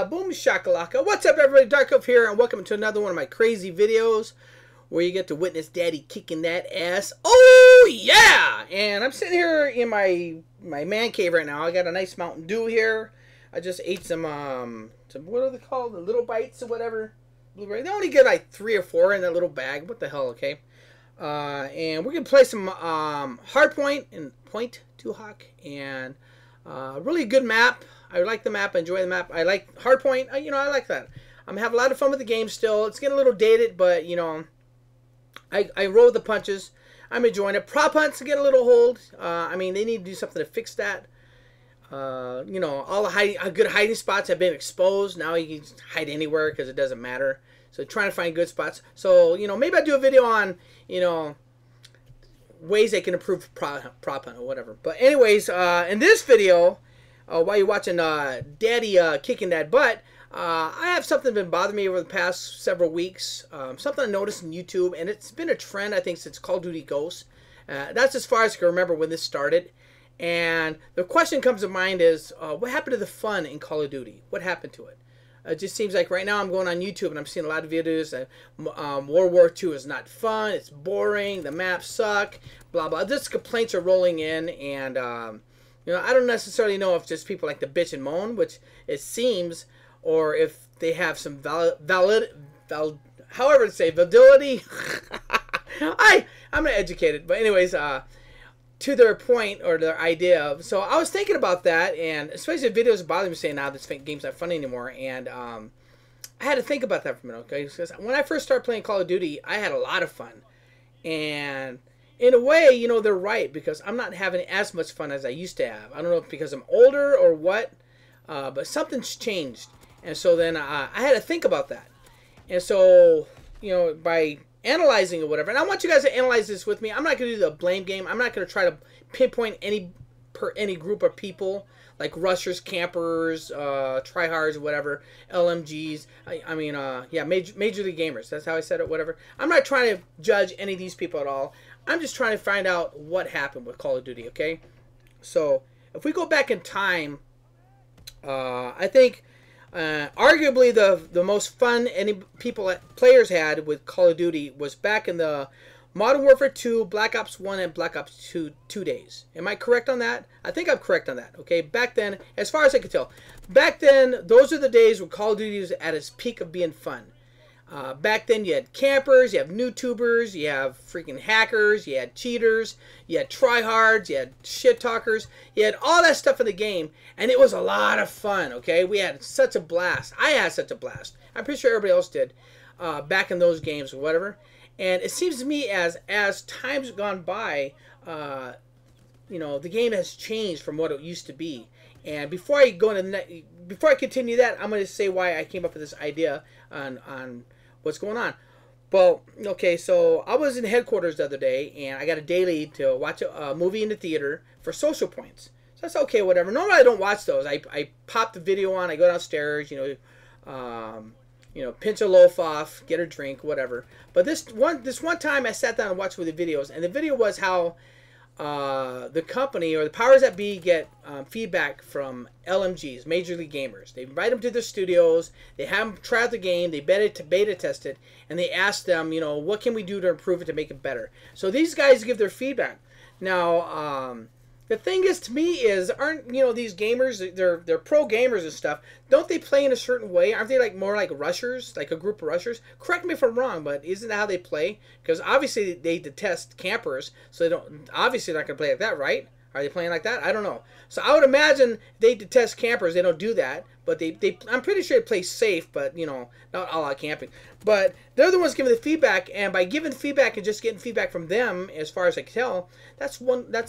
Boom shakalaka. What's up, everybody? Darkelf here, and welcome to another one of my crazy videos where you get to witness Daddy kicking that ass. Oh yeah! And I'm sitting here in my man cave right now. I got a nice Mountain Dew here. I just ate some what are they called? The little bites or whatever. Blueberry. They only get like 3 or 4 in that little bag. What the hell? Okay. And we're gonna play some Hardpoint and Point to Hawk, and really good map. I like the map. I enjoy the map. I like Hardpoint. I like that. I'm having a lot of fun with the game still. It's getting a little dated, but I roll the punches. I'm enjoying it. Prop hunts get a little old. I mean, they need to do something to fix that. All the good hiding spots have been exposed. Now you can hide anywhere because it doesn't matter. So trying to find good spots. So maybe I'll do a video on ways they can improve prop hunt or whatever. But anyways, in this video, while you're watching Daddy kicking that butt, I have something been bothering me over the past several weeks. Something I noticed on YouTube, and it's been a trend, I think, since Call of Duty Ghosts. That's as far as I can remember when this started. And the question comes to mind is, what happened to the fun in Call of Duty? What happened to it? It just seems like right now I'm going on YouTube and I'm seeing a lot of videos that World War II is not fun, it's boring, the maps suck, blah, blah. Just complaints are rolling in, and I don't necessarily know if just people like to bitch and moan, which it seems, or if they have some validity. I'm not educated, but anyways, to their point or their idea. So I was thinking about that, and especially if videos bother me saying now this game's not fun anymore, and I had to think about that for a minute, okay? Because when I first started playing Call of Duty, I had a lot of fun, and in a way, they're right, because I'm not having as much fun as I used to have. I don't know if it's because I'm older or what, but something's changed. And so then I had to think about that. And so, by analyzing or whatever, and I want you guys to analyze this with me. I'm not going to do the blame game. I'm not going to try to pinpoint any group of people, like rushers, campers, tryhards, whatever, LMGs. Major League Gamers. That's how I said it, whatever. I'm not trying to judge any of these people at all. I'm just trying to find out what happened with Call of Duty, okay? So, if we go back in time, I think arguably the most fun players had with Call of Duty was back in the Modern Warfare 2, Black Ops 1, and Black Ops 2 days. Am I correct on that? I think I'm correct on that, okay? Back then, as far as I could tell, back then, those are the days when Call of Duty was at its peak of being fun. Back then, you had campers, you have YouTubers, you have freaking hackers, you had cheaters, you had tryhards, you had shit talkers, you had all that stuff in the game, and it was a lot of fun, okay? We had such a blast. I had such a blast. I'm pretty sure everybody else did back in those games or whatever. And it seems to me as time's gone by, the game has changed from what it used to be. And before I continue that, I'm going to say why I came up with this idea on what's going on. Well, okay, so I was in headquarters the other day, and I got a daily to watch a movie in the theater for social points. So that's okay, whatever. Normally I don't watch those. I pop the video on, I go downstairs, pinch a loaf off, get a drink, whatever. But this one time I sat down and watched one of the videos, and the video was how the company or the powers that be get feedback from LMGs, Major League Gamers. They invite them to their studios, they have them try out the game, they beta test it, and they ask them, what can we do to improve it to make it better? So these guys give their feedback. Now, the thing is, to me, aren't these gamers? They're pro gamers and stuff. Don't they play in a certain way? Aren't they more like rushers, like a group of rushers? Correct me if I'm wrong, but isn't that how they play? Because obviously they detest campers, so they don't. Obviously, they're not gonna play like that, right? Are they playing like that? I don't know. So I would imagine they detest campers. They don't do that, but I'm pretty sure they play safe, but not all out camping. But they're the ones giving the feedback, and by giving feedback and just getting feedback from them, as far as I can tell, that's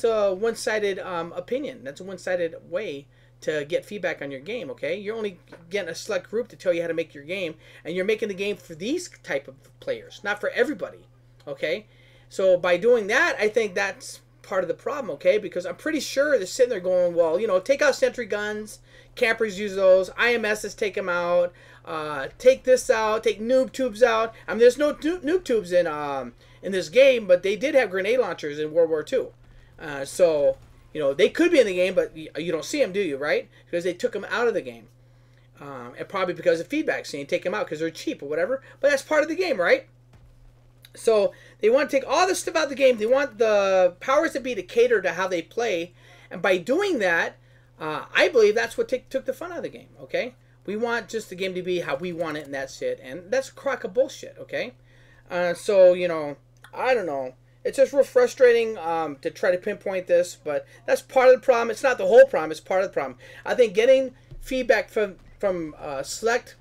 a one-sided opinion. That's a one-sided way to get feedback on your game. Okay, you're only getting a select group to tell you how to make your game, and you're making the game for these type of players, not for everybody. Okay, so by doing that, I think that's part of the problem, okay? Because I'm pretty sure they're sitting there going, well, take out sentry guns, campers use those, IMSs take them out, take this out, take noob tubes out. I mean, there's no noob tubes in this game, but they did have grenade launchers in World War II. So, they could be in the game, but you don't see them, do you, right? Because they took them out of the game. And probably because of feedback, so you take them out because they're cheap or whatever. But that's part of the game, right? So they want to take all this stuff out of the game. They want the powers that be to cater to how they play. And by doing that, I believe that's what took the fun out of the game, okay? We want just the game to be how we want it, and that's it. And that's a crock of bullshit, okay? So, you know, I don't know. It's just real frustrating to try to pinpoint this, but that's part of the problem. It's not the whole problem. It's part of the problem. I think getting feedback from a select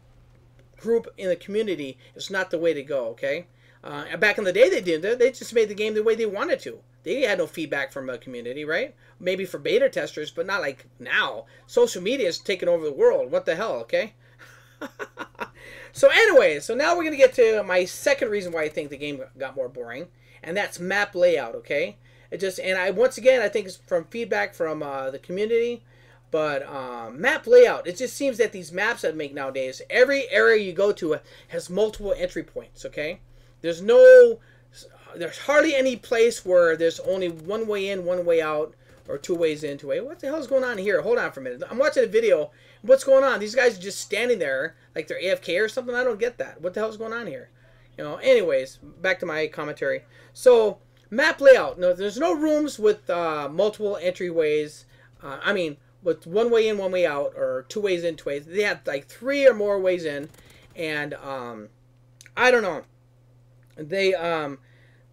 group in the community is not the way to go, okay? And back in the day, they just made the game the way they wanted to. They had no feedback from a community, right? Maybe for beta testers, but not like now. Social media is taking over the world. What the hell, okay? So anyway, so now we're going to get to my second reason why I think the game got more boring, and that's map layout, okay? Once again, I think it's from feedback from the community, but map layout, it just seems that these maps that make nowadays, every area you go to has multiple entry points, okay? There's hardly any place where there's only one way in, one way out, or two ways in, two ways. What the hell's going on here? Hold on for a minute. I'm watching a video. What's going on? These guys are just standing there like they're AFK or something. I don't get that. What the hell's going on here? You know. Anyways, back to my commentary. So map layout. No, there's no rooms with multiple entryways. I mean, with one way in, one way out, or two ways in, two ways. They have like 3 or more ways in, and I don't know.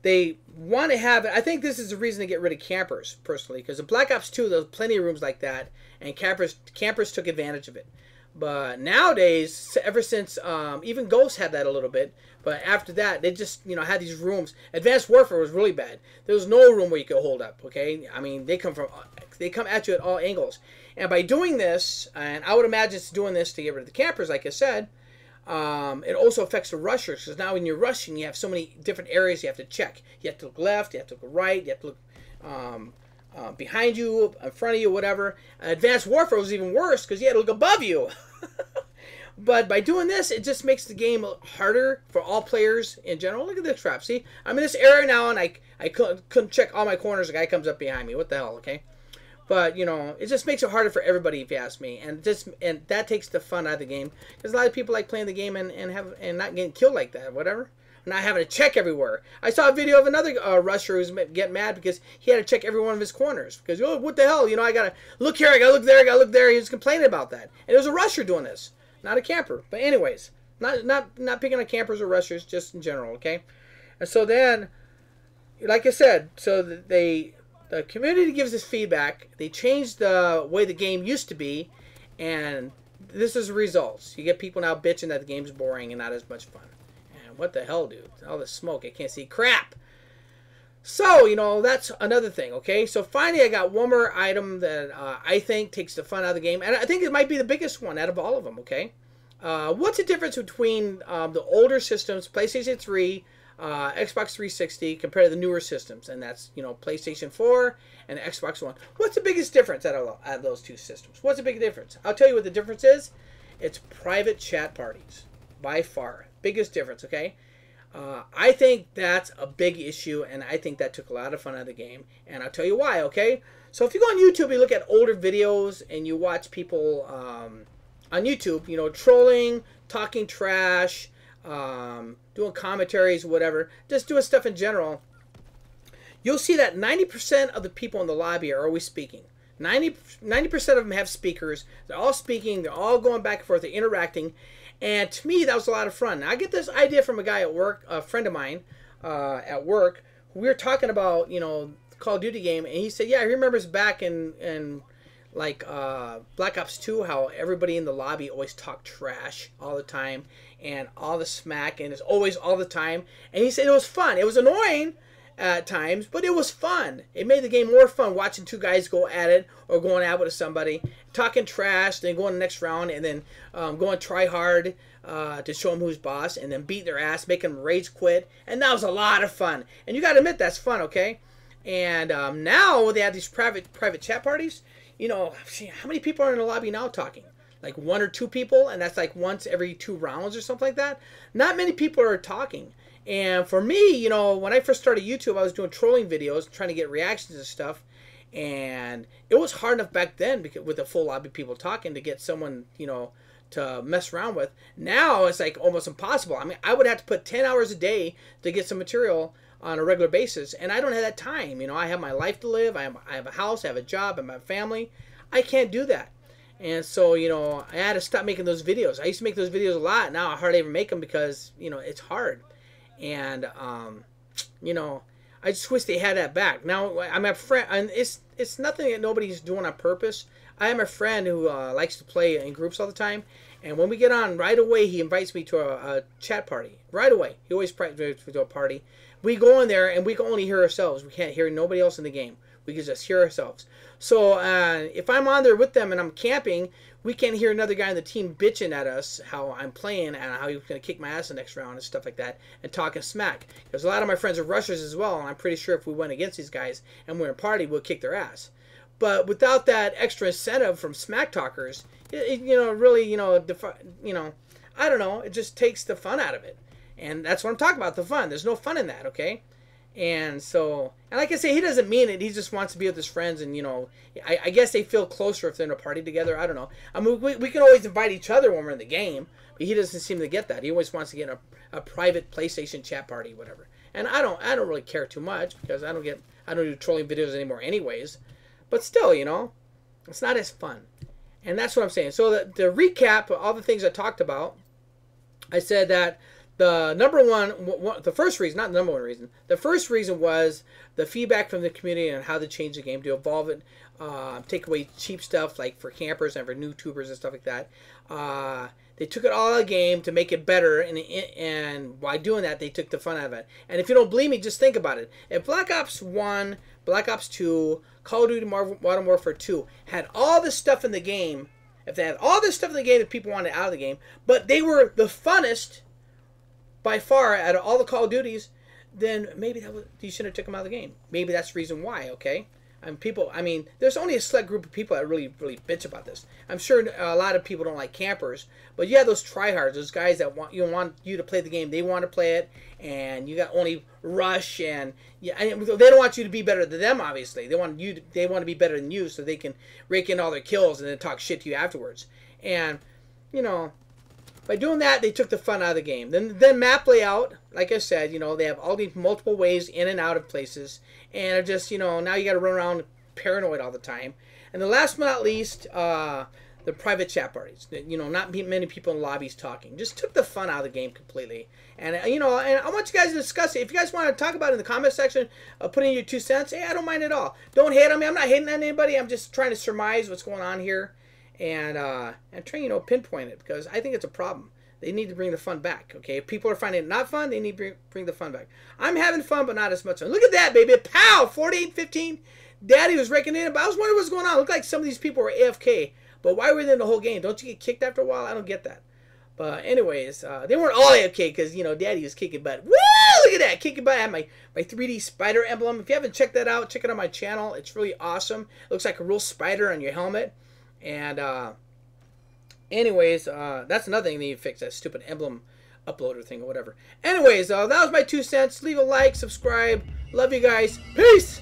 They want to have it. I think this is the reason to get rid of campers, personally, because in Black Ops 2, there's plenty of rooms like that, and campers took advantage of it. But nowadays, ever since even Ghosts had that a little bit, but after that, they just had these rooms. Advanced Warfare was really bad. There was no room where you could hold up. Okay, I mean they come at you at all angles, and by doing this, and I would imagine it's doing this to get rid of the campers, like I said. It also affects the rushers, because now when you're rushing, you have so many different areas you have to check. You have to look left, you have to look right, you have to look behind you, in front of you, whatever. Advanced Warfare was even worse because you had to look above you. But by doing this, it just makes the game harder for all players in general. Look at this trap. See, I'm in this area now, and I couldn't check all my corners. The guy comes up behind me. What the hell, okay? But, it just makes it harder for everybody, if you ask me. And that takes the fun out of the game. Because a lot of people like playing the game and not getting killed like that, whatever. Not having to check everywhere. I saw a video of another rusher who's getting mad because he had to check every one of his corners. Because, oh, what the hell? I got to look here, I got to look there, I got to look there. He was complaining about that. And it was a rusher doing this, not a camper. But anyways, not picking on campers or rushers, just in general, okay? And so then, like I said, so the community gives us feedback. They changed the way the game used to be, and this is the results. You get people now bitching that the game's boring and not as much fun. And what the hell, dude? All this smoke, I can't see crap. So, that's another thing, okay? So finally, I got one more item that I think takes the fun out of the game, and I think it might be the biggest one out of all of them, okay? What's the difference between the older systems, PlayStation 3, Xbox 360 compared to the newer systems, and that's PlayStation 4 and Xbox One? What's the biggest difference out of those two systems? What's the big difference? I'll tell you what the difference is. It's private chat parties, by far biggest difference. Okay, I think that's a big issue, and I think that took a lot of fun out of the game, and I'll tell you why. Okay, so if you go on YouTube, you look at older videos, and you watch people on YouTube, trolling, talking trash. Doing commentaries, whatever, just doing stuff in general, you'll see that 90% of the people in the lobby are always speaking. 90% of them have speakers. They're all speaking. They're all going back and forth. They're interacting. And to me, that was a lot of fun. Now, I get this idea from a guy at work, a friend of mine at work. We were talking about, the Call of Duty game, and he said, yeah, he remembers back in like Black Ops 2, how everybody in the lobby always talked trash all the time and all the smack, and it's always all the time. And he said it was fun. It was annoying at times, but it was fun. It made the game more fun watching two guys go at it or going at it with somebody, talking trash, then going the next round, and then going try hard to show them who's boss, and then beat their ass, make them rage quit. And that was a lot of fun. And you got to admit, that's fun, okay? And now they have these private chat parties. How many people are in the lobby now talking? Like 1 or 2 people, and that's like once every 2 rounds or something like that. Not many people are talking. And for me, when I first started YouTube, I was doing trolling videos, trying to get reactions and stuff. And it was hard enough back then, because with a full lobby of people talking, to get someone, to mess around with. Now it's like almost impossible. I mean, I would have to put 10 hours a day to get some material on a regular basis, and I don't have that time. You know, I have my life to live. I have a house, I have a job, I have a family. I can't do that. And so, you know, I had to stop making those videos. I used to make those videos a lot. Now I hardly ever make them because, you know, it's hard. And, you know, I just wish they had that back. Now, I'm a friend, and it's nothing that nobody's doing on purpose. I am a friend who likes to play in groups all the time. And when we get on, right away, he invites me to a chat party. Right away. He always invites me to a party. We go in there, and we can only hear ourselves. We can't hear nobody else in the game. We can just hear ourselves. So if I'm on there with them and I'm camping, we can hear another guy on the team bitching at us how I'm playing and how he's going to kick my ass the next round and stuff like that, and talking smack. Because a lot of my friends are rushers as well, and I'm pretty sure if we went against these guys and we're in a party, we'll kick their ass. But without that extra incentive from smack talkers, you know, really, you know, I don't know, it just takes the fun out of it. And that's what I'm talking about, the fun. There's no fun in that, okay? And so, and like I say, he doesn't mean it. He just wants to be with his friends, and, you know, I guess they feel closer if they're in a party together. I don't know. I mean, we can always invite each other when we're in the game, but he doesn't seem to get that. He always wants to get a private PlayStation chat party, whatever. And I don't really care too much because I don't do trolling videos anymore anyways. But still, you know, it's not as fun. And that's what I'm saying. So the recap of all the things I talked about, I said that the number one, the first reason, not the number one reason, the first reason was the feedback from the community on how to change the game, to evolve it, take away cheap stuff like for campers and for new tubers and stuff like that. They took it all out of the game to make it better, and by doing that, they took the fun out of it. And if you don't believe me, just think about it. If Black Ops 1, Black Ops 2, Call of Duty Modern Warfare 2 had all this stuff in the game, if they had all this stuff in the game that people wanted out of the game, but they were the funnest by far out of all the Call of Duties, then maybe you shouldn't have took them out of the game. Maybe that's the reason why, okay? I mean, there's only a select group of people that really bitch about this. I'm sure a lot of people don't like campers, but you have those tryhards, those guys that want you to play the game. They want to play it, and you got only rush, and they don't want you to be better than them. Obviously, they want to be better than you, so they can rake in all their kills and then talk shit to you afterwards. And you know, by doing that, they took the fun out of the game. Then map layout, like I said, you know, they have all these multiple ways in and out of places, and it just, you know, now you got to run around paranoid all the time. And the last but not least, the private chat parties. You know, not many people in lobbies talking. Just took the fun out of the game completely. And you know, and I want you guys to discuss it. If you guys want to talk about it in the comment section, put in your 2 cents. Hey, I don't mind at all. Don't hate on me. I'm not hating on anybody. I'm just trying to surmise what's going on here. And trying, you know, pinpoint it, because I think it's a problem. They need to bring the fun back, okay? If people are finding it not fun, they need to bring the fun back. I'm having fun, but not as much fun. Look at that, baby. Pow! 48-15. Daddy was raking in. But I was wondering what's going on. It looked like some of these people were AFK. But why were they in the whole game? Don't you get kicked after a while? I don't get that. But anyways, they weren't all AFK because, you know, Daddy was kicking butt. Woo! Look at that. Kicking butt. I have my 3D spider emblem. If you haven't checked that out, check it on my channel. It's really awesome. It looks like a real spider on your helmet. And anyways, that's another thing they need to fix, that stupid emblem uploader thing or whatever. Anyways, that was my 2 cents. Leave a like, subscribe. Love you guys. Peace!